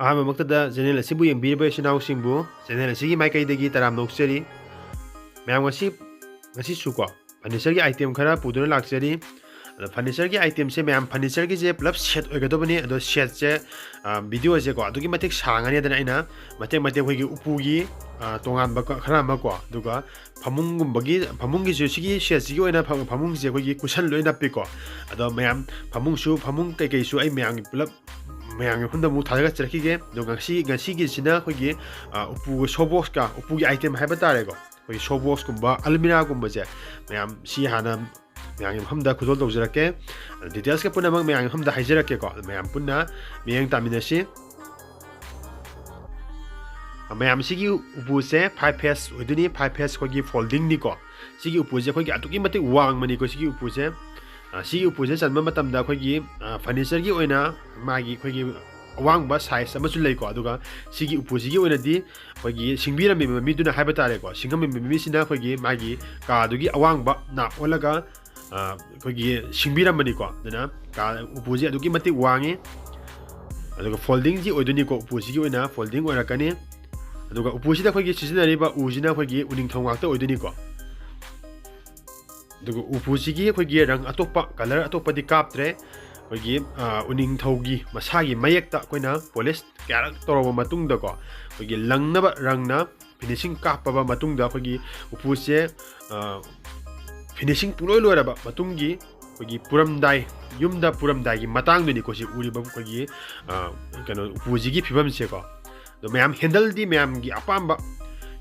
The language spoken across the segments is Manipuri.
ꯑꯍꯥꯟꯕꯃꯛꯇꯗ ꯆꯦꯅꯦꯜ ꯑꯁꯤꯕꯨ ꯌꯦꯡꯕꯤꯔꯤꯕ ꯏꯆꯤꯟ-ꯏꯅꯥꯎꯁꯤꯡꯕꯨ ꯆꯦꯅꯦꯜ ꯑꯁꯤꯒꯤ ꯃꯥꯏꯀꯩꯗꯒꯤ ꯇꯔꯥꯝꯅ ꯑꯣꯛꯆꯔꯤ ꯃꯌꯥꯝ ꯉꯁꯤꯁꯨꯀꯣ ꯐꯔꯅꯤꯆꯔꯒꯤ ꯑꯥꯏꯇꯦꯝ ꯈꯔ ꯄꯨꯗꯨꯅ ꯂꯥꯛꯆꯔꯤ ꯑꯗꯣ ꯐꯔꯅꯤꯆꯔꯒꯤ ꯑꯥꯏꯇꯦꯝꯁꯦ ꯃꯌꯥꯝ ꯐꯔꯅꯤꯆꯔꯒꯤꯁꯦ ꯄꯨꯂꯞ ꯁꯦꯠ ꯑꯣꯏꯒꯗꯕꯅꯤ ꯑꯗꯣ ꯁꯦꯠꯁꯦ ꯚꯤꯗꯤꯑꯣꯁꯦꯀꯣ ꯑꯗꯨꯛꯀꯤ ꯃꯇꯤꯛ ꯁꯥꯡꯉꯅꯤ ꯑꯩꯅ ꯃꯇꯦꯛ ꯑꯩꯈꯣꯏꯒꯤ ꯎꯄꯨꯒꯤ ꯇꯣꯉꯥꯟꯕ ꯈꯔ ꯑꯃꯀꯣ ꯑꯗꯨꯒ ꯐꯃꯨꯡꯒꯤꯁꯨ ꯁꯤꯒꯤ ꯁꯦꯠꯁꯤꯒꯤ ꯑꯣꯏꯅ ꯐꯃꯨꯡꯁꯦ ꯑꯩꯈꯣꯏꯒꯤ ꯀꯨꯁꯟ ꯂꯣꯏ ꯅꯞꯄꯤꯀꯣ ꯑꯗꯣ ꯃꯌꯥꯝ ꯐꯃꯨꯡ ꯀꯩꯀꯩꯁꯨ ꯑꯩ ꯃꯌꯥꯝꯒꯤ ꯄꯨꯂꯞ ꯃꯌꯥꯝꯒꯤ ꯃꯐꯝꯗ ꯑꯃꯨꯛ ꯊꯥꯗꯒꯠꯆꯔꯛꯈꯤꯒꯦ ꯑꯗꯣ ꯉꯁꯤꯒꯤꯁꯤꯅ ꯑꯩꯈꯣꯏꯒꯤ ꯎꯄꯨꯒ ꯁꯣꯕꯣꯛꯁꯀ ꯎꯄꯨꯒꯤ ꯑꯥꯏꯇꯦꯝ ꯍꯥꯏꯕ ꯇꯥꯔꯦꯀꯣ ꯑꯩꯈꯣꯏꯒꯤ ꯁꯣꯕꯣꯛꯁꯀꯨꯝꯕ ꯑꯜꯃꯤꯔꯥꯒꯨꯝꯕꯁꯦ ꯃꯌꯥꯝ ꯁꯤ ꯍꯥꯟꯅ ꯃꯌꯥꯝꯒꯤ ꯃꯐꯝꯗ ꯈꯨꯗꯣꯜ ꯇꯧꯖꯔꯛꯀꯦ ꯗꯤꯇꯦꯜꯁꯀ ꯄꯨꯝꯅꯃꯛ ꯃꯌꯥꯝꯒꯤ ꯃꯐꯝꯗ ꯍꯥꯏꯖꯔꯛꯀꯦꯀꯣ ꯃꯌꯥꯝ ꯄꯨꯟꯅ ꯃꯤꯠꯌꯦꯡ ꯇꯥꯃꯤꯟꯅꯁꯤ ꯃꯌꯥꯝꯁꯤꯒꯤ ꯎꯄꯨꯁꯦ 5 ꯐꯦꯁ ꯑꯣꯏꯗꯣꯏꯅꯤ 5 ꯐꯦꯁ ꯑꯩꯈꯣꯏꯒꯤ ꯐꯣꯜꯗꯤꯡꯅꯤꯀꯣ ꯁꯤꯒꯤ ꯎꯄꯨꯁꯦ ꯑꯩꯈꯣꯏꯒꯤ ꯑꯗꯨꯛꯀꯤ ꯃꯇꯤꯛ ꯋꯥꯡꯕꯅꯤꯀꯣ ꯁꯤꯒꯤ ꯎꯄꯨꯁꯦ ꯆꯟꯕ ꯃꯇꯝꯗ ꯑꯩꯈꯣꯏꯒꯤ ꯐꯔꯅꯤꯆꯔꯒꯤ ꯑꯣꯏꯅ ꯃꯥꯒꯤ ꯑꯩꯈꯣꯏꯒꯤ ꯑꯋꯥꯡꯕ ꯁꯥꯏꯖ ꯑꯃꯁꯨ ꯂꯩꯀꯣ ꯑꯗꯨꯒ ꯁꯤꯒꯤ ꯎꯄꯨꯁꯤꯒꯤ ꯑꯣꯏꯅꯗꯤ ꯑꯩꯈꯣꯏꯒꯤ ꯁꯤꯡꯕꯤꯔꯝꯃꯤꯕ ꯃꯤꯗꯨꯅ ꯍꯥꯏꯕ ꯇꯥꯔꯦꯀꯣ ꯁꯤꯡꯉꯝꯃꯤꯕ ꯃꯤꯁꯤꯅ ꯑꯩꯈꯣꯏꯒꯤ ꯃꯥꯒꯤ ꯀꯥꯗꯨꯒꯤ ꯑꯋꯥꯡꯕ ꯅꯥꯞ ꯑꯣꯜꯂꯒ ꯑꯩꯈꯣꯏꯒꯤ ꯁꯤꯡꯕꯤꯔꯝꯕꯅꯤꯀꯣ ꯑꯗꯨꯅ ꯎꯄꯨꯁꯦ ꯑꯗꯨꯛꯀꯤ ꯃꯇꯤꯛ ꯋꯥꯡꯉꯤ ꯑꯗꯨꯒ ꯐꯣꯜꯗꯤꯡꯁꯤ ꯑꯣꯏꯗꯣꯏꯅꯤꯀꯣ ꯎꯄꯨꯁꯤꯒꯤ ꯑꯣꯏꯅ ꯐꯣꯜꯗꯤꯡ ꯑꯣꯏꯔꯛꯀꯅꯤ ꯑꯗꯨꯒ ꯎꯄꯨꯁꯤꯗ ꯑꯩꯈꯣꯏꯒꯤ ꯁꯤꯖꯤꯟꯅꯔꯤꯕ ꯎꯁꯤꯅ ꯑꯩꯈꯣꯏꯒꯤ ꯎꯅꯤꯡꯊꯧ ꯉꯥꯛꯇ ꯑꯣꯏꯗꯣꯏꯅꯤꯀꯣ ꯑꯗꯨꯒ ꯎꯄꯨꯁꯤꯒꯤ ꯑꯩꯈꯣꯏꯒꯤ ꯔꯪ ꯑꯇꯣꯞꯄ ꯀꯂꯔ ꯑꯇꯣꯞꯄꯗꯤ ꯀꯥꯞꯇ꯭ꯔꯦ ꯑꯩꯈꯣꯏꯒꯤ ꯎꯅꯤꯡꯊꯧꯒꯤ ꯃꯁꯥꯒꯤ ꯃꯌꯦꯛꯇ ꯑꯩꯈꯣꯏꯅ ꯄꯣꯂꯤꯁ ꯀꯌꯥꯔꯛ ꯇꯧꯔꯕ ꯃꯇꯨꯡꯗꯀꯣ ꯑꯩꯈꯣꯏꯒꯤ ꯂꯪꯅꯕ ꯔꯪꯅ ꯐꯤꯅꯤꯁꯤꯡ ꯀꯥꯞꯄꯕ ꯃꯇꯨꯡꯗ ꯑꯩꯈꯣꯏꯒꯤ ꯎꯄꯨꯁꯦ ꯐꯤꯅꯤꯁꯤꯡ ꯄꯨꯡꯂꯣꯏ ꯂꯣꯏꯔꯕ ꯃꯇꯨꯡꯒꯤ ꯑꯩꯈꯣꯏꯒꯤ ꯌꯨꯝꯗ ꯄꯨꯔꯝꯗꯥꯏꯒꯤ ꯃꯇꯥꯡꯗꯨꯅꯤꯀꯣ ꯁꯤ ꯎꯔꯤꯕ ꯑꯩꯈꯣꯏꯒꯤ ꯎꯄꯨꯁꯤꯒꯤ ꯐꯤꯕꯝꯁꯦꯀꯣ ꯑꯗꯣ ꯃꯌꯥꯝ ꯍꯦꯟꯗꯜꯗꯤ ꯃꯌꯥꯝꯒꯤ ꯑꯄꯥꯝꯕ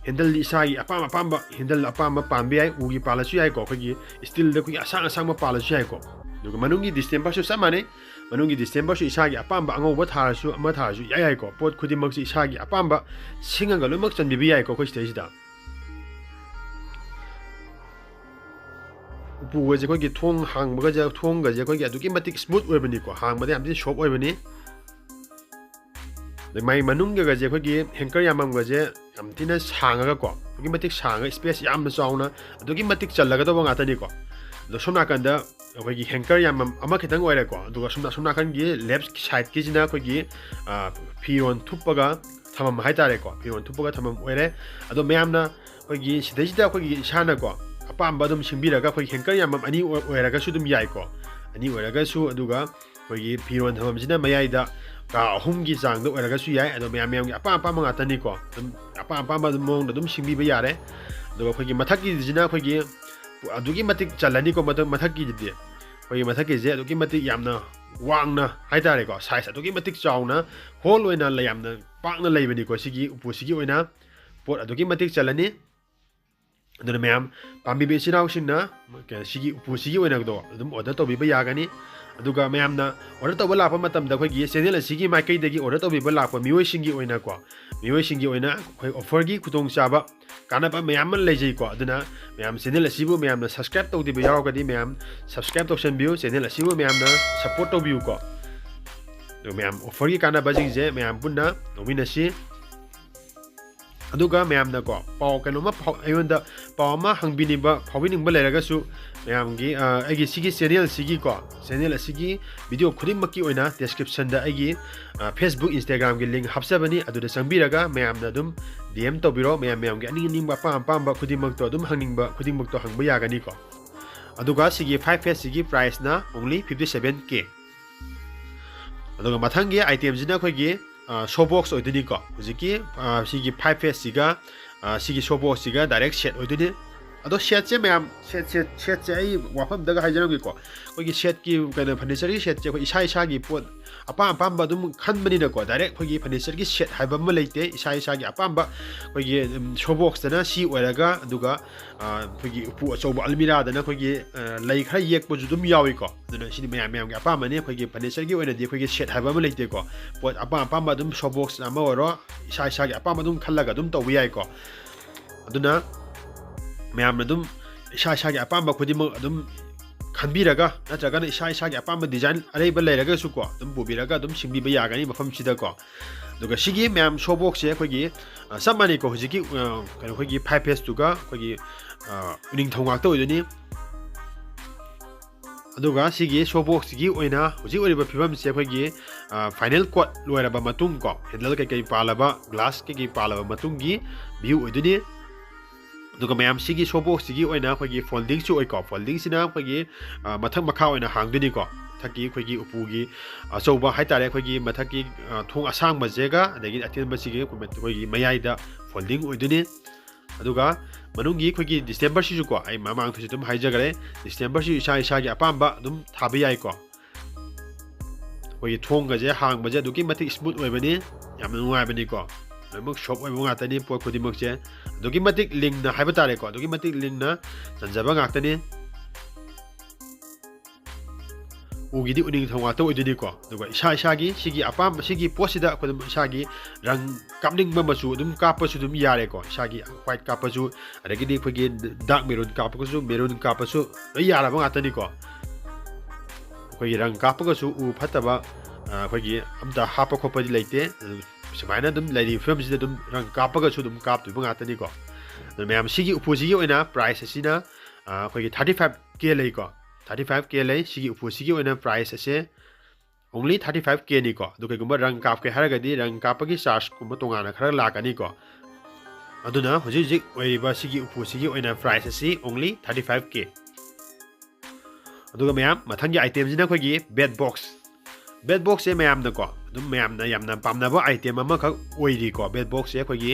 ꯍꯦꯟꯗꯜꯗꯤ ꯏꯁꯥꯒꯤ ꯑꯄꯥꯝꯕ ꯍꯦꯟꯗꯜ ꯑꯄꯥꯝꯕ ꯄꯥꯟꯕ ꯌꯥꯏ ꯎꯒꯤ ꯄꯥꯜꯂꯁꯨ ꯌꯥꯏꯀꯣ ꯑꯩꯈꯣꯏꯒꯤ ꯁ꯭ꯇꯤꯜꯗ ꯑꯩꯈꯣꯏꯒꯤ ꯑꯁꯥꯡꯕ ꯄꯥꯜꯂꯁꯨ ꯌꯥꯏꯀꯣ ꯑꯗꯨꯒ ꯃꯅꯨꯡꯒꯤ ꯗꯤꯁꯇꯦꯝꯄꯔꯁꯨ ꯆꯞ ꯃꯥꯟꯅꯩ ꯃꯅꯨꯡꯒꯤ ꯗꯤꯁꯇꯦꯝꯄꯔꯁꯨ ꯏꯁꯥꯒꯤ ꯑꯄꯥꯝꯕ ꯑꯉꯧꯕ ꯊꯥꯔꯁꯨ ꯑꯃ ꯊꯥꯔꯁꯨ ꯌꯥꯏꯀꯣ ꯄꯣꯠ ꯈꯨꯗꯤꯡꯃꯛꯁꯤ ꯏꯁꯥꯒꯤ ꯑꯄꯥꯝꯕ ꯁꯤꯡꯉꯒ ꯂꯣꯏꯅꯃꯛ ꯆꯟꯕꯤꯕ ꯌꯥꯏꯀꯣ ꯑꯩꯈꯣꯏ ꯁꯤꯗꯩꯁꯤꯗ ꯎꯄꯨꯒꯁꯦ ꯑꯩꯈꯣꯏꯒꯤ ꯊꯣꯡꯒꯁꯦ ꯑꯩꯈꯣꯏꯒꯤ ꯑꯗꯨꯛꯀꯤ ꯃꯇꯤꯛ ꯁ꯭ꯃꯨꯠ ꯑꯣꯏꯕꯅꯤꯀꯣ ꯍꯥꯡꯕꯗ ꯌꯥꯝ ꯊꯤꯅ ꯁꯣꯞ ꯑꯣꯏꯕꯅꯤ ꯃꯥꯏ ꯃꯅꯨꯡꯒꯁꯦ ꯑꯩꯈꯣꯏꯒꯤ ꯍꯦꯡꯀꯔ ꯌꯥꯝꯃꯝꯒꯁꯦ ꯌꯥꯝ ꯊꯤꯅ ꯁꯥꯡꯉꯒꯀꯣ ꯑꯗꯨꯛꯀꯤ ꯃꯇꯤꯛ ꯁꯥꯡꯉꯒ ꯁ꯭ꯄꯦꯁ ꯌꯥꯝꯅ ꯆꯥꯎꯅ ꯑꯗꯨꯛꯀꯤ ꯃꯇꯤꯛ ꯆꯜꯂꯒꯗꯧꯕ ꯉꯥꯛꯇꯅꯤꯀꯣ ꯑꯗꯣ ꯁꯣꯝ ꯅꯥꯀꯟꯗ ꯑꯩꯈꯣꯏꯒꯤ ꯍꯦꯡꯀꯔ ꯌꯥꯝꯃꯝ ꯑꯃꯈꯤꯇꯪ ꯑꯣꯏꯔꯦꯀꯣ ꯑꯗꯨꯒ ꯁꯣꯝ ꯅꯥꯀꯟꯒꯤ ꯂꯦꯐ ꯁꯥꯏꯗꯀꯤꯁꯤꯅ ꯑꯩꯈꯣꯏꯒꯤ ꯐꯤꯔꯣꯟ ꯊꯨꯞꯄꯒ ꯊꯝꯃꯝ ꯍꯥꯏꯇꯥꯔꯦꯀꯣ ꯐꯤꯔꯣꯟ ꯊꯨꯞꯄꯒ ꯊꯝꯃꯝ ꯑꯣꯏꯔꯦ ꯑꯗꯣ ꯃꯌꯥꯝꯅ ꯑꯩꯈꯣꯏꯒꯤ ꯁꯤꯗꯩꯁꯤꯗ ꯑꯩꯈꯣꯏꯒꯤ ꯏꯁꯥꯅꯀꯣ ꯑꯄꯥꯝꯕ ꯑꯗꯨꯝ ꯁꯤꯡꯕꯤꯔꯒ ꯑꯩꯈꯣꯏ ꯍꯦꯡꯀꯔ ꯌꯥꯝꯃꯝ ꯑꯅꯤ ꯑꯣꯏꯔꯒꯁꯨ ꯑꯗꯨꯝ ꯌꯥꯏꯀꯣ ꯑꯅꯤ ꯑꯣꯏꯔꯒꯁꯨ ꯑꯗꯨꯒ ꯑꯩꯈꯣꯏꯒꯤ ꯐꯤꯔꯣꯟ ꯊꯝꯃꯝꯁꯤꯅ ꯃꯌꯥꯏꯗ ꯀꯥ 3ꯒꯤ ꯆꯥꯡꯗ ꯑꯣꯏꯔꯒꯁꯨ ꯌꯥꯏ ꯑꯗꯣ ꯃꯌꯥꯝꯒꯤ ꯑꯄꯥꯝꯕ ꯉꯥꯛꯇꯅꯤꯀꯣ ꯑꯗꯨꯝ ꯑꯄꯥꯝꯕ ꯑꯗꯨꯝ ꯃꯑꯣꯡꯗ ꯑꯗꯨꯝ ꯁꯤꯡꯕꯤꯕ ꯌꯥꯔꯦ ꯑꯗꯨꯒ ꯑꯩꯈꯣꯏꯒꯤ ꯃꯊꯛꯀꯤꯁꯤꯅ ꯑꯩꯈꯣꯏꯒꯤ ꯑꯗꯨꯛꯀꯤ ꯃꯇꯤꯛ ꯆꯜꯂꯅꯤꯀꯣ ꯃꯊꯛꯀꯤꯗꯤ ꯑꯩꯈꯣꯏꯒꯤ ꯃꯊꯛꯀꯤꯁꯦ ꯑꯗꯨꯛꯀꯤ ꯃꯇꯤꯛ ꯌꯥꯝꯅ ꯋꯥꯡꯅ ꯍꯥꯏꯇꯥꯔꯦꯀꯣ ꯁꯥꯏꯖ ꯑꯗꯨꯛꯀꯤ ꯃꯇꯤꯛ ꯆꯥꯎꯅ ꯍꯣꯜ ꯑꯣꯏꯅ ꯌꯥꯝꯅ ꯄꯥꯛꯅ ꯂꯩꯕꯅꯤꯀꯣ ꯁꯤꯒꯤ ꯎꯄꯨꯁꯤꯒꯤ ꯑꯣꯏꯅ ꯄꯣꯠ ꯑꯗꯨꯛꯀꯤ ꯃꯇꯤꯛ ꯆꯜꯂꯅꯤ ꯑꯗꯨꯅ ꯃꯌꯥꯝ ꯄꯥꯝꯕꯤꯕ ꯏꯆꯤꯟ-ꯏꯅꯥꯎꯁꯤꯡꯅ ꯁꯤꯒꯤ ꯎꯄꯨꯁꯤꯒꯤ ꯑꯣꯏꯅꯗꯣ ꯑꯗꯨꯝ ꯑꯣꯔꯗꯔ ꯇꯧꯕꯤꯕ ꯌꯥꯒꯅꯤ ꯑꯗꯨꯒ ꯃꯌꯥꯝꯅ ꯑꯣꯔꯗꯔ ꯇꯧꯕ ꯂꯥꯛꯄ ꯃꯇꯝꯗ ꯑꯩꯈꯣꯏꯒꯤ ꯆꯦꯅꯦꯜ ꯑꯁꯤꯒꯤ ꯃꯥꯏꯀꯩꯗꯒꯤ ꯑꯣꯔꯗꯔ ꯇꯧꯕꯤꯕ ꯂꯥꯛꯄ ꯃꯤꯑꯣꯏꯁꯤꯡꯒꯤ ꯑꯣꯏꯅ ꯑꯩꯈꯣꯏ ꯑꯣꯐꯔꯒꯤ ꯈꯨꯗꯣꯡꯆꯥꯕ ꯀꯥꯟꯅꯕ ꯃꯌꯥꯝ ꯑꯃ ꯂꯩꯖꯩꯀꯣ ꯑꯗꯨꯅ ꯃꯌꯥꯝ ꯆꯦꯅꯦꯜ ꯑꯁꯤꯕꯨ ꯃꯌꯥꯝꯅ ꯁꯕꯁꯀ꯭ꯔꯥꯏꯕ ꯇꯧꯗꯕ ꯌꯥꯎꯔꯒꯗꯤ ꯃꯌꯥꯝ ꯁꯕꯁꯀ꯭ꯔꯥꯏꯕ ꯇꯧꯁꯟꯕꯤꯌꯨ ꯆꯦꯅꯦꯜ ꯑꯁꯤꯕꯨ ꯃꯌꯥꯝꯅ ꯁꯞꯄꯣꯔꯠ ꯇꯧꯕꯤꯌꯨꯀꯣ ꯑꯗꯨꯒ ꯃꯌꯥꯝ ꯑꯣꯐꯔꯒꯤ ꯀꯥꯟꯅꯕꯁꯤꯡꯁꯦ ꯃꯌꯥꯝ ꯄꯨꯟꯅ ꯂꯧꯃꯤꯟꯅꯁꯤ ꯑꯗꯨꯒ ꯃꯌꯥꯝꯅꯀꯣ ꯀꯩꯅꯣꯝꯃ ꯑꯩꯉꯣꯟꯗ ꯄꯥꯎ ꯑꯃ ꯐꯥꯎꯕꯤꯅꯤꯡꯕ ꯂꯩꯔꯒꯁꯨ ꯃꯌꯥꯝꯒꯤ ꯑꯩꯒꯤ ꯁꯤꯒꯤ ꯆꯦꯅꯦꯜ ꯑꯁꯤꯒꯤ ꯚꯤꯗꯤꯑꯣ ꯈꯨꯗꯤꯡꯃꯛꯀꯤ ꯑꯣꯏꯅ ꯗꯦꯁꯀ꯭ꯔꯤꯞꯁꯟꯗ ꯑꯩꯒꯤ ꯐꯦꯁꯕꯨꯛ ꯏꯟꯁꯇꯥꯒ꯭ꯔꯥꯝꯒꯤ ꯂꯤꯡ ꯍꯥꯞꯆꯕꯅꯤ ꯑꯗꯨꯗ ꯆꯪꯕꯤꯔꯒ ꯃꯌꯥꯝꯅ ꯑꯗꯨꯝ DM ꯇꯧꯕꯤꯔꯣ ꯃꯌꯥꯝꯒꯤ ꯑꯅꯤꯡꯕ ꯑꯄꯥꯝꯕ ꯈꯨꯗꯤꯡꯃꯛꯇꯣ ꯑꯗꯨꯝ ꯍꯪꯅꯤꯡꯕ ꯈꯨꯗꯤꯡꯃꯛꯇꯣ ꯍꯪꯕ ꯌꯥꯒꯅꯤꯀꯣ ꯑꯗꯨꯒ ꯁꯤꯒꯤ 5 ꯐꯦꯁꯁꯤꯒꯤ ꯄ꯭ꯔꯥꯏꯁꯅ ꯑꯣꯡꯂꯤ 57K ꯑꯗꯨꯒ ꯃꯊꯪꯒꯤ ꯑꯥꯏꯇꯦꯝꯁꯤꯅ ꯑꯩꯈꯣꯏꯒꯤ ꯁꯣꯕꯣꯛꯁ ꯑꯣꯏꯗꯣꯏꯅꯤꯀꯣ ꯍꯧꯖꯤꯛꯀꯤ ꯁꯤꯒꯤ 5 ꯐꯦꯁꯁꯤꯒ ꯁꯤꯒꯤ ꯁꯣꯕꯣꯛꯁꯁꯤga ꯗꯥꯏꯔꯦꯛ ꯁꯦꯠ ꯑꯣꯏꯗꯣꯏꯅꯤ ꯑꯗꯣ ꯁꯦꯠꯁꯦ ꯃꯌꯥꯝ ꯁꯦꯠꯁꯦ ꯑꯩ ꯋꯥꯐꯝꯗꯒ ꯍꯥꯏꯖꯔꯝꯒꯦꯀꯣ ꯑꯩꯈꯣꯏꯒꯤ ꯁꯦꯠꯀꯤ ꯀꯩꯅꯣ ꯐꯔꯅꯤꯆꯔꯒꯤ ꯁꯦꯠꯁꯦ ꯑꯩꯈꯣꯏ ꯏꯁꯥꯒꯤ ꯄꯣꯠ ꯑꯄꯥꯝꯕ ꯑꯗꯨꯝ ꯈꯟꯕꯅꯤꯅꯀꯣ ꯗꯥꯏꯔꯦꯛ ꯑꯩꯈꯣꯏꯒꯤ ꯐꯔꯅꯤꯆꯔꯒꯤ ꯁꯦꯠ ꯍꯥꯏꯕ ꯑꯃ ꯂꯩꯇꯦ ꯏꯁꯥꯒꯤ ꯑꯄꯥꯝꯕ ꯑꯩꯈꯣꯏꯒꯤ ꯁꯣꯕꯣꯛꯁꯇꯅ ꯁꯤ ꯑꯣꯏꯔꯒ ꯑꯗꯨꯒ ꯑꯩꯈꯣꯏꯒꯤ ꯎꯄꯨ ꯑꯆꯧꯕ ꯑꯜꯃꯤꯔꯥꯗꯅ ꯑꯩꯈꯣꯏꯒꯤ ꯂꯩ ꯈꯔ ꯌꯦꯛꯄꯁꯨ ꯑꯗꯨꯝ ꯌꯥꯎꯏꯀꯣ ꯑꯗꯨꯅ ꯁꯤꯗꯤ मयाम अपामने अखोई फर्नीचर की अखोई सेट है लेतेको पोट अपाम अदुम शोबॉक्स अमा ओरो इसा इसा की अपाम अदुम खल्लगा अदुम तौबा याइको अदुना मयाम अदुम इसा इसा की अपाम खुदिमक अदुम खनबीरगा नत्रगना इसा इसा की अपाम डिजाइन अरेब लेरगसुको अदुम पुबीरगा अदुम सिंबीबा यागनी मफमसिदको दुगा सिगी मयाम शोबॉक्स से अखोई सबमानिको हुजिकी कनो अखोई 5 फेस तुगा अखोई उनिंग थौंगाक्ता ओइदनी ꯑꯗꯨꯒ ꯁꯤꯒꯤ ꯁꯣꯕꯣꯛꯁꯤꯒꯤ ꯑꯣꯏꯅ ꯍꯧꯖꯤꯛ ꯑꯣꯏꯔꯤꯕ ꯐꯤꯕꯝꯁꯦ ꯑꯩꯈꯣꯏꯒꯤ ꯐꯥꯏꯅꯦꯜ ꯀꯣꯠ ꯂꯣꯏꯔꯕ ꯃꯇꯨꯡ ꯀꯣ ꯍꯦꯟꯗꯜ ꯀꯩꯀꯩ ꯄꯥꯜꯂꯕ ꯒ꯭ꯂꯥꯁ ꯀꯩꯀꯩ ꯄꯥꯜꯂꯕ ꯃꯇꯨꯡꯒꯤ ꯚ꯭ꯌꯨ ꯑꯣꯏꯗꯣꯏꯅꯤ ꯑꯗꯨꯒ ꯃꯌꯥꯝ ꯁꯤꯒꯤ ꯁꯣꯕꯣꯛꯁꯤꯒꯤ ꯑꯣꯏꯅ ꯑꯩꯈꯣꯏꯒꯤ ꯐꯣꯜꯗꯤꯡꯁꯨ ꯑꯣꯏꯀꯣ ꯐꯣꯜꯗꯤꯡꯁꯤꯅ ꯑꯩꯈꯣꯏꯒꯤ ꯃꯊꯛ ꯃꯈꯥ ꯑꯣꯏꯅ ꯍꯥꯡꯗꯣꯏꯅꯤꯀꯣ ꯃꯊꯛꯀꯤ ꯑꯩꯈꯣꯏꯒꯤ ꯎꯄꯨꯒꯤ ꯑꯆꯧꯕ ꯍꯥꯏꯇꯥꯔꯦ ꯑꯩꯈꯣꯏꯒꯤ ꯃꯊꯛꯀꯤ ꯊꯣꯡ ꯑꯁꯥꯡꯕꯁꯦꯒ ꯑꯗꯒꯤ ꯑꯇꯦꯟꯕꯁꯤꯒꯤ ꯑꯩꯈꯣꯏꯒꯤ ꯃꯌꯥꯏꯗ ꯐꯣꯜꯗꯤꯡ ꯑꯣꯏꯗꯣꯏꯅꯤ ꯑꯗꯨꯒ ꯃꯅꯨꯡꯒꯤ ꯑꯩꯈꯣꯏꯒꯤ ꯗꯤꯁꯇꯦꯝꯕꯔꯁꯤꯁꯨ ꯀꯣ ꯑꯩ ꯃꯃꯥꯡꯗꯁꯨ ꯑꯗꯨꯝ ꯍꯥꯏꯖꯈ꯭ꯔꯦ ꯗꯤꯁꯇꯦꯝꯕꯔꯁꯤ ꯏꯁꯥꯒꯤ ꯑꯄꯥꯝꯕ ꯑꯗꯨꯝ ꯊꯥꯕ ꯌꯥꯏꯀꯣ ꯑꯩꯈꯣꯏꯒꯤ ꯊꯣꯡꯒꯁꯦ ꯍꯥꯡꯕꯁꯦ ꯑꯗꯨꯛꯀꯤ ꯃꯇꯤꯛ ꯁ꯭ꯃꯨꯠ ꯑꯣꯏꯕꯅꯤ ꯌꯥꯝꯅ ꯅꯨꯡꯉꯥꯏꯕꯅꯤꯀꯣ ꯂꯣꯏꯅꯃꯛ ꯁꯣꯞ ꯑꯣꯏꯕ ꯉꯥꯛꯇꯅꯤ ꯄꯣꯠ ꯈꯨꯗꯤꯡꯃꯛꯁꯦ ꯑꯗꯨꯛꯀꯤ ꯃꯇꯤꯛ ꯂꯤꯡꯅ ꯍꯥꯏꯕ ꯇꯥꯔꯦꯀꯣ ꯑꯗꯨꯛꯀꯤ ꯃꯇꯤꯛ ꯂꯤꯡꯅ ꯆꯟꯖꯕ ꯉꯥꯛꯇꯅꯤ ꯎꯒꯤꯗꯤ ꯎꯅꯤꯡꯊꯧ ꯉꯥꯛꯇ ꯑꯣꯏꯗꯣꯏꯅꯤꯀꯣ ꯑꯗꯨꯒ ꯏꯁꯥꯒꯤ ꯁꯤꯒꯤ ꯑꯄꯥꯝꯕ ꯁꯤꯒꯤ ꯄꯣꯠꯁꯤꯗ ꯑꯩꯈꯣꯏ ꯏꯁꯥꯒꯤ ꯔꯪ ꯀꯥꯞꯅꯤꯡꯕ ꯃꯆꯨ ꯑꯗꯨꯝ ꯀꯥꯞꯄꯁꯨ ꯑꯗꯨꯝ ꯌꯥꯔꯦꯀꯣ ꯏꯁꯥꯒꯤ ꯋꯥꯏꯠ ꯀꯥꯞꯄꯁꯨ ꯑꯗꯒꯤꯗꯤ ꯑꯩꯈꯣꯏꯒꯤ ꯗꯥर्क ꯃꯦꯔꯨꯟ ꯀꯥꯞꯄꯒꯁꯨ ꯃꯦꯔꯨꯟ ꯀꯥꯞꯄꯁꯨ ꯂꯣꯏ ꯌꯥꯔꯕ ꯉꯥꯛꯇꯅꯤꯀꯣ ꯑꯩꯈꯣꯏꯒꯤ ꯔꯪ ꯀꯥꯞꯄꯒꯁꯨ ꯎ ꯐꯠꯇꯕ ꯑꯩꯈꯣꯏꯒꯤ ꯑꯝꯇ ꯍꯥꯞꯄ ꯈꯣꯠꯄꯗꯤ ꯂꯩꯇꯦ ꯁꯨꯃꯥꯏꯅ ꯑꯗꯨꯝ ꯂꯩꯔꯤꯕ ꯐꯤꯕꯝꯁꯤꯗ ꯑꯗꯨꯝ ꯔꯪ ꯀꯥꯞꯄꯒꯁꯨ ꯑꯗꯨꯝ ꯀꯥꯞꯇꯣꯏꯕ ꯉꯥꯛꯇꯅꯤꯀꯣ ꯑꯗꯨ ꯃꯌꯥꯝ ꯁꯤꯒꯤ ꯎꯄꯨꯁꯤꯒꯤ ꯑꯣꯏꯅ ꯄ꯭ꯔꯥꯏꯁ ꯑꯁꯤꯅ ꯑꯩꯈꯣꯏꯒꯤ 35K ꯂꯩꯀꯣ 35K ꯂꯩ ꯁꯤꯒꯤ ꯎꯄꯨꯁꯤꯒꯤ ꯑꯣꯏꯅ ꯄ꯭ꯔꯥꯏꯁ ꯑꯁꯦ only 35K ꯅꯤꯀꯣ ꯑꯗꯨ ꯀꯩꯒꯨꯝꯕ ꯔꯪ ꯀꯥꯞꯀꯦ ꯍꯥꯏꯔꯒꯗꯤ ꯔꯪ ꯀꯥꯞꯄꯒꯤ ꯆꯥꯔꯖꯀꯨꯝꯕ ꯇꯣꯉꯥꯟꯅ ꯈꯔ ꯂꯥꯛꯀꯅꯤꯀꯣ ꯑꯗꯨꯅ ꯍꯧꯖꯤꯛ ꯑꯣꯏꯔꯤꯕ ꯁꯤꯒꯤ ꯎꯄꯨꯁꯤꯒꯤ ꯑꯣꯏꯅ ꯄ꯭ꯔꯥꯏꯁ ꯑꯁꯤ only 35K ꯑꯗꯨꯒ ꯃꯌꯥꯝ ꯃꯊꯪꯒꯤ ꯑꯥꯏꯇꯦꯝꯁꯤꯅ ꯑꯩꯈꯣꯏꯒꯤ ꯕꯦꯠ ꯕꯣꯛꯁꯁꯦ ꯃꯌꯥꯝꯅꯀꯣ ꯑꯗꯨꯝ ꯃꯌꯥꯝꯅ ꯌꯥꯝꯅ ꯄꯥꯝꯅꯕ ꯑꯥꯏꯇꯦꯝ ꯑꯃꯈꯛ ꯑꯣꯏꯔꯤꯀꯣ ꯕꯦꯠ ꯕꯣꯛꯁꯁꯦ ꯑꯩꯈꯣꯏꯒꯤ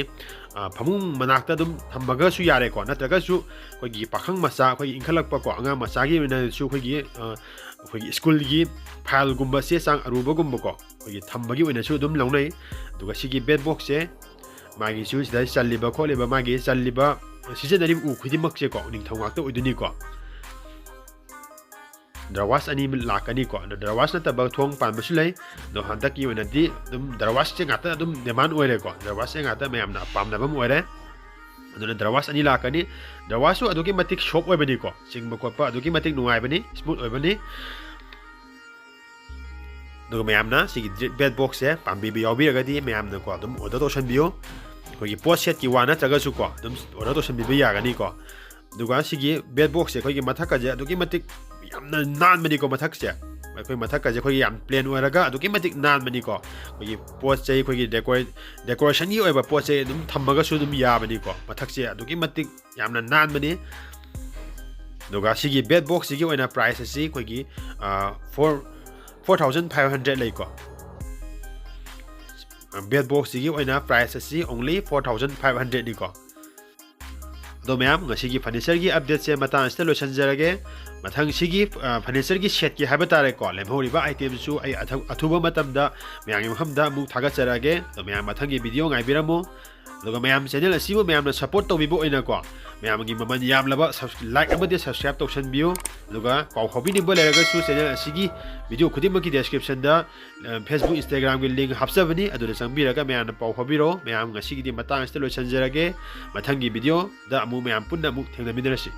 ꯐꯃꯨꯡ ꯃꯅꯥꯛꯇ ꯑꯗꯨꯝ ꯊꯝꯃꯒꯁꯨ ꯌꯥꯔꯦꯀꯣ ꯅꯠꯇ꯭ꯔꯒꯁꯨ ꯑꯩꯈꯣꯏꯒꯤ ꯄꯥꯈꯪ ꯃꯆꯥ ꯑꯩꯈꯣꯏꯒꯤ ꯏꯟꯈꯠꯂꯛꯄꯀꯣ ꯑꯉꯥꯡ ꯃꯆꯥꯒꯤ ꯑꯣꯏꯅꯁꯨ ꯑꯩꯈꯣꯏꯒꯤ ꯁ꯭ꯀꯨꯜꯒꯤ ꯐꯥꯏꯜꯒꯨꯝꯕ ꯆꯦ ꯆꯥꯡ ꯑꯔꯨꯕꯒꯨꯝꯕꯀꯣ ꯑꯩꯈꯣꯏꯒꯤ ꯊꯝꯕꯒꯤ ꯑꯣꯏꯅꯁꯨ ꯑꯗꯨꯝ ꯂꯧꯅꯩ ꯑꯗꯨꯒ ꯁꯤꯒꯤ ꯕꯦꯠ ꯕꯣꯛꯁꯁꯦ ꯃꯥꯒꯤꯁꯨ ꯁꯤꯗ ꯆꯜꯂꯤꯕ ꯈꯣꯠꯂꯤꯕ ꯃꯥꯒꯤ ꯆꯜꯂꯤꯕ ꯁꯤꯖꯤꯟꯅꯔꯤꯕ ꯎ ꯈꯨꯗꯤꯡꯃꯛꯁꯦꯀꯣ ꯎꯅꯤꯡꯊꯧ ꯉꯥꯛꯇ ꯑꯣꯏꯗꯣꯏꯅꯤꯀꯣ ꯗ꯭ꯔꯋꯥꯁ ꯑꯅꯤ ꯂꯥꯛꯀꯅꯤꯀꯣ ꯑꯗꯣ ꯗ꯭ꯔꯋꯥꯁ ꯅꯠꯇꯕ ꯊꯣꯡ ꯄꯥꯟꯕꯁꯨ ꯂꯩ ꯑꯗꯣ ꯍꯟꯗꯛꯀꯤ ꯑꯣꯏꯅꯗꯤ ꯑꯗꯨꯝ ꯗ꯭ꯔꯋꯥꯁꯁꯦ ꯉꯥꯛꯇ ꯑꯗꯨꯝ ꯗꯤꯃꯥꯟ ꯑꯣꯏꯔꯦꯀꯣ ꯗ꯭ꯔꯋꯥꯁꯁꯦ ꯉꯥꯛꯇ ꯃꯌꯥꯝꯅ ꯄꯥꯝꯅꯕ ꯑꯃ ꯑꯣꯏꯔꯦ ꯑꯗꯨꯅ ꯗ꯭ꯔꯋꯥꯁ ꯑꯅꯤ ꯂꯥꯛꯀꯅꯤ ꯗ꯭ꯔꯋꯥꯁꯁꯨ ꯑꯗꯨꯛꯀꯤ ꯃꯇꯤꯛ ꯁꯣꯞ ꯑꯣꯏꯕꯅꯤꯀꯣ ꯆꯤꯡꯕ ꯈꯣꯠꯄ ꯑꯗꯨꯛꯀꯤ ꯃꯇꯤꯛ ꯅꯨꯡꯉꯥꯏꯕꯅꯤ ꯁ꯭ꯃꯨꯠ ꯑꯣꯏꯕꯅꯤ ꯑꯗꯨꯒ ꯃꯌꯥꯝꯅ ꯁꯤꯒꯤ ꯕꯦꯠ ꯕꯣꯛꯁꯁꯦ ꯄꯥꯝꯕꯤꯕ ꯌꯥꯎꯕꯤꯔꯒꯗꯤ ꯃꯌꯥꯝꯅꯀꯣ ꯑꯗꯨꯝ ꯑꯣꯔꯗꯔ ꯇꯧꯁꯟꯕꯤꯌꯨ ꯑꯩꯈꯣꯏꯒꯤ ꯄꯣꯠ ꯁꯦꯠꯀꯤ ꯋꯥ ꯅꯠꯇ꯭ꯔꯒꯁꯨꯀꯣ ꯑꯗꯨꯝ ꯑꯣꯔꯗर ꯇꯧꯁꯟꯕꯤꯕ ꯌꯥꯒꯅꯤꯀꯣ ꯑꯗꯨꯒ ꯁꯤꯒꯤ ꯕꯦꯠ ꯕꯣꯛꯁꯁꯦ ꯑꯩꯈꯣꯏꯒꯤ ꯃꯊꯛꯀꯁꯦ ꯑꯗꯨꯛꯀꯤ ꯃꯇꯤꯛ ꯌꯥꯝꯅ ꯅꯥꯟꯕꯅꯤꯀꯣ ꯃꯊꯛꯁꯦ ꯑꯩꯈꯣꯏ ꯃꯊꯛꯀꯁꯦ ꯑꯩꯈꯣꯏꯒꯤ ꯌꯥꯝ ꯄ꯭ꯂꯦꯟ ꯑꯣꯏꯔꯒ ꯑꯗꯨꯛꯀꯤ ꯃꯇꯤꯛ ꯅꯥꯟꯕꯅꯤꯀꯣ ꯑꯩꯈꯣꯏꯒꯤ ꯄꯣꯠ ꯆꯩ ꯑꯩꯈꯣꯏꯒꯤ ꯗꯦꯀꯣꯔꯦꯁꯟꯒꯤ ꯑꯣꯏꯕ ꯄꯣꯠ ꯆꯩ ꯑꯗꯨꯝ ꯊꯝꯕꯒꯁꯨ ꯑꯗꯨꯝ ꯌꯥꯕꯅꯤꯀꯣ ꯃꯊꯛꯁꯦ ꯑꯗꯨꯛꯀꯤ ꯃꯇꯤꯛ ꯌꯥꯝꯅ ꯅꯥꯟꯕꯅꯤ ꯑꯗꯨꯒ ꯁꯤꯒꯤ ꯕꯦꯠ ꯕꯣꯛꯁꯁꯤꯒꯤ ꯑꯣꯏꯅ ꯄ꯭ꯔꯥꯏꯁ ꯑꯁꯤ ꯑꯩꯈꯣꯏꯒꯤ 4,500 ꯂꯩꯀꯣ ꯕꯦꯠ ꯕꯣꯛꯁꯁꯤꯒꯤ ꯑꯣꯏꯅ ꯄ꯭ꯔꯥꯏꯁ ꯑꯁꯤ only 4,500 ꯅꯤꯀꯣ ꯑꯗꯣ ꯃꯌꯥꯝ ꯉꯁꯤꯒꯤ ꯐꯔꯅꯤꯆꯔꯒꯤ ꯑꯞꯗꯦꯠꯁꯦ ꯃꯇꯥꯡ ꯑꯁꯤꯗ ꯂꯣꯏꯁꯤꯟꯖꯔꯒꯦ ꯃꯊꯪ ꯁꯤꯒꯤ ꯐꯔꯅꯤꯆꯔꯒꯤ ꯁꯦꯠꯀꯤ ꯍꯥꯏꯕ ꯇꯥꯔꯦꯀꯣ ꯂꯦꯝꯍꯧꯔꯤꯕ ꯑꯥꯏꯇꯦꯝꯁꯨ ꯑꯩ ꯑꯊꯨꯕ ꯃꯇꯝꯗ ꯃꯌꯥꯝꯒꯤ ꯃꯐꯝꯗ ꯑꯃꯨꯛ ꯊꯥꯒꯠꯆꯔꯛꯑꯒꯦ ꯑꯗꯣ ꯃꯌꯥꯝ ꯃꯊꯪꯒꯤ ꯚꯤꯗꯤꯑꯣ ꯉꯥꯏꯕꯤꯔꯝꯃꯨ ꯑꯗꯨꯒ ꯃꯌꯥꯝ ꯆꯦꯅꯦꯜ ꯑꯁꯤꯕꯨ ꯃꯌꯥꯝꯅ ꯁꯞꯄꯣꯔꯠ ꯇꯧꯕꯤꯕ ꯑꯣꯏꯅꯀꯣ ꯃꯌꯥꯝꯒꯤ ꯃꯃꯜ ꯌꯥꯝꯂꯕ ꯂꯥꯏꯛ ꯑꯃꯗꯤ ꯁꯕꯁꯀ꯭ꯔꯥꯏꯕ ꯇꯧꯁꯟꯕꯤꯌꯨ ꯑꯗꯨꯒ ꯄꯥꯎ ꯐꯥꯎꯕꯤꯅꯤꯡꯕ ꯂꯩꯔꯒꯁꯨ ꯆꯦꯅꯦꯜ ꯑꯁꯤꯒꯤ ꯚꯤꯗꯤꯑꯣ ꯈꯨꯗꯤꯡꯃꯛꯀꯤ ꯗꯦꯁꯀ꯭ꯔꯤꯞꯁꯟꯗ ꯐꯦꯁꯕꯨꯛ ꯏꯟꯁꯇꯥꯒ꯭ꯔꯥꯝꯒꯤ ꯂꯤꯡꯛ ꯍꯥꯞꯆꯕꯅꯤ ꯑꯗꯨꯗ ꯆꯪꯕꯤꯔꯒ ꯃꯌꯥꯝꯅ ꯄꯥꯎ ꯐꯥꯎꯕꯤꯔꯣ ꯃꯌꯥꯝ ꯉꯁꯤꯒꯤꯗꯤ ꯃꯇꯥꯡ ꯑꯁꯤꯗ ꯂꯣꯏꯁꯤꯟꯖꯔꯒꯦ ꯃꯊꯪꯒꯤ ꯚꯤꯗꯤꯑꯣꯗ ꯑꯃꯨꯛ ꯃꯌꯥꯝ ꯄꯨꯟꯅ ꯑꯃꯨꯛ ꯊꯦꯡꯅꯃꯤꯟꯅꯔꯁꯤ